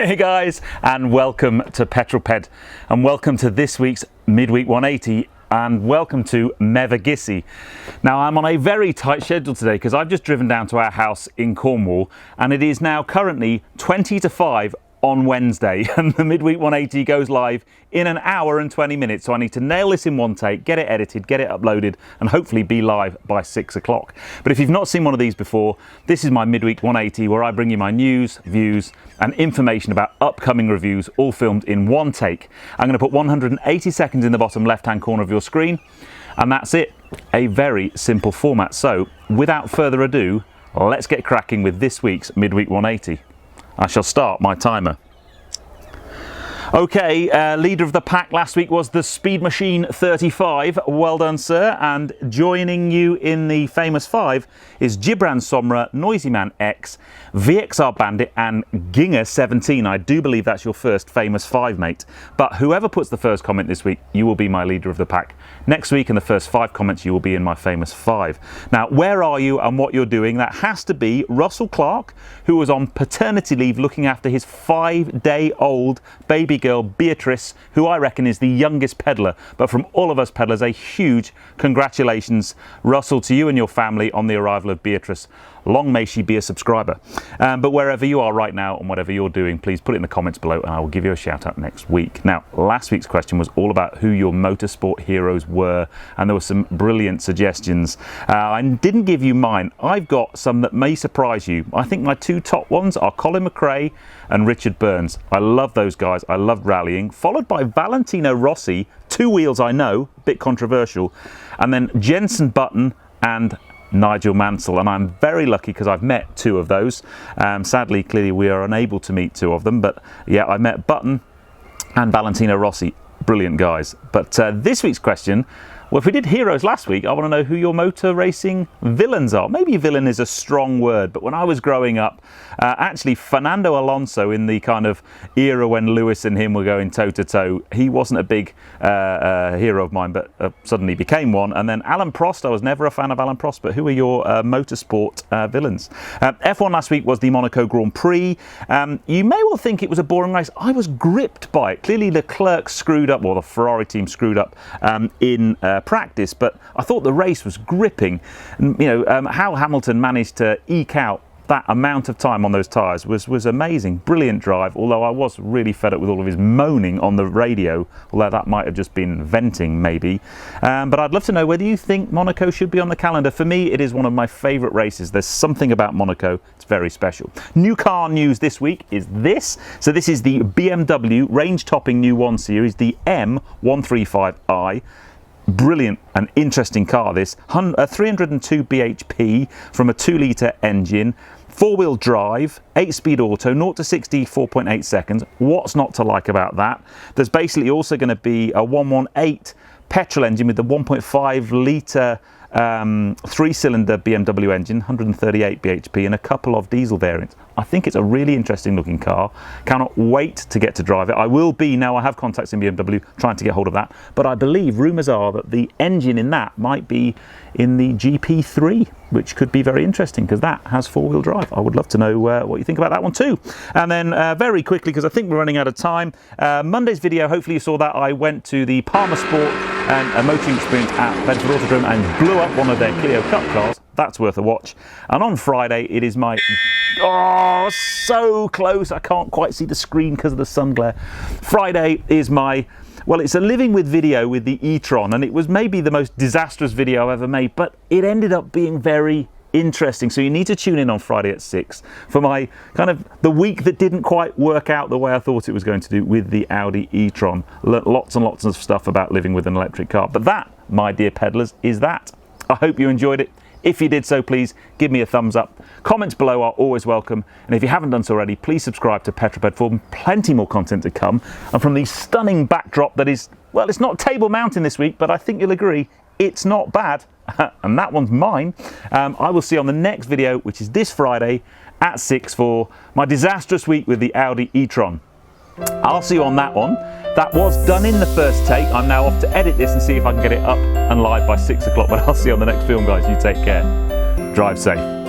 Hey guys, and welcome to Petrol Ped, and welcome to this week's Midweek 180, and welcome to Mevagissey. Now I'm on a very tight schedule today because I've just driven down to our house in Cornwall, and it is now currently 20 to 5 on Wednesday, and the Midweek 180 goes live in an hour and 20 minutes. So I need to nail this in one take, get it edited, get it uploaded, and hopefully be live by 6 o'clock. But if you've not seen one of these before, this is my Midweek 180 where I bring you my news, views, and information about upcoming reviews, all filmed in one take. I'm going to put 180 seconds in the bottom left-hand corner of your screen, and that's it. A very simple format. So without further ado, let's get cracking with this week's Midweek 180. I shall start my timer. Okay, leader of the pack last week was the Speed Machine 35. Well done, sir. And joining you in the famous 5 is Gibran Somra, Noisy Man X, VXR Bandit, and Ginger 17. I do believe that's your first famous 5, mate. But whoever puts the first comment this week, you will be my leader of the pack. Next week, in the first 5 comments, you will be in my famous 5. Now, where are you and what you're doing? That has to be Russell Clark, who was on paternity leave looking after his 5-day-old baby girl Beatrice, who I reckon is the youngest peddler. But from all of us peddlers, a huge congratulations, Russell, to you and your family on the arrival of Beatrice. Long may she be a subscriber. But wherever you are right now and whatever you're doing, please put it in the comments below and I will give you a shout out next week. Now, last week's question was all about who your motorsport heroes were, and there were some brilliant suggestions. I didn't give you mine. I've got some that may surprise you. I think my 2 top ones are Colin McRae and Richard Burns. I love those guys. I loved rallying. Followed by Valentino Rossi, 2 wheels, I know, a bit controversial. And then Jenson Button and Nigel Mansell, and I'm very lucky because I've met 2 of those. Sadly, clearly we are unable to meet 2 of them, but yeah, I met Button and Valentino Rossi. Brilliant guys. But this week's question, well, if we did heroes last week, I want to know who your motor racing villains are. Maybe villain is a strong word, but when I was growing up, actually Fernando Alonso, in the kind of era when Lewis and him were going toe-to-toe, he wasn't a big hero of mine, but suddenly became one. And then Alan Prost, I was never a fan of Alan Prost, but who are your motorsport villains? F1 last week was the Monaco Grand Prix. You may well think it was a boring race. I was gripped by it. Clearly Leclerc screwed up, or the Ferrari team screwed up in practice, but I thought the race was gripping. You know, how Hamilton managed to eke out that amount of time on those tyres was amazing. Brilliant drive, although I was really fed up with all of his moaning on the radio, although that might have just been venting maybe. But I'd love to know whether you think Monaco should be on the calendar. For me, it is one of my favourite races. There's something about Monaco, it's very special. New car news this week is this. So this is the BMW range-topping new 1 Series, the M135i. Brilliant and interesting car, this. 302 bhp from a 2-litre engine, 4-wheel drive, 8-speed auto, 0 to 60, 4.8 seconds. What's not to like about that? There's basically also going to be a 118 petrol engine with the 1.5-litre 3-cylinder BMW engine, 138 bhp, and a couple of diesel variants. I think it's a really interesting looking car. Cannot wait to get to drive it. I will be, now I have contacts in BMW trying to get hold of that, but I believe rumours are that the engine in that might be in the GP3, which could be very interesting because that has 4-wheel drive. I would love to know what you think about that one too. And then very quickly, because I think we're running out of time, Monday's video, hopefully you saw that, I went to the Palmer Sport and a motoring experience at Bedford Autodrome and blew up one of their Clio Cup cars. That's worth a watch. And on Friday, it is my... Oh, so close. I can't quite see the screen because of the sun glare. Friday is my... Well, it's a living with video with the e-tron, and it was maybe the most disastrous video I've ever made, but it ended up being very interesting. So you need to tune in on Friday at 6 for my kind of the week that didn't quite work out the way I thought it was going to do with the Audi e-tron. Lots and lots of stuff about living with an electric car. But that, my dear peddlers, is that. I hope you enjoyed it. If you did so, please give me a thumbs up. Comments below are always welcome. And if you haven't done so already, please subscribe to Petrol Ped for plenty more content to come. And from the stunning backdrop that is, well, it's not Table Mountain this week, but I think you'll agree, it's not bad. And that one's mine. I will see you on the next video, which is this Friday at 6 for my disastrous week with the Audi e-tron. I'll see you on that one. That was done in the first take. I'm now off to edit this and see if I can get it up and live by 6 o'clock, but I'll see you on the next film, guys. You take care. Drive safe.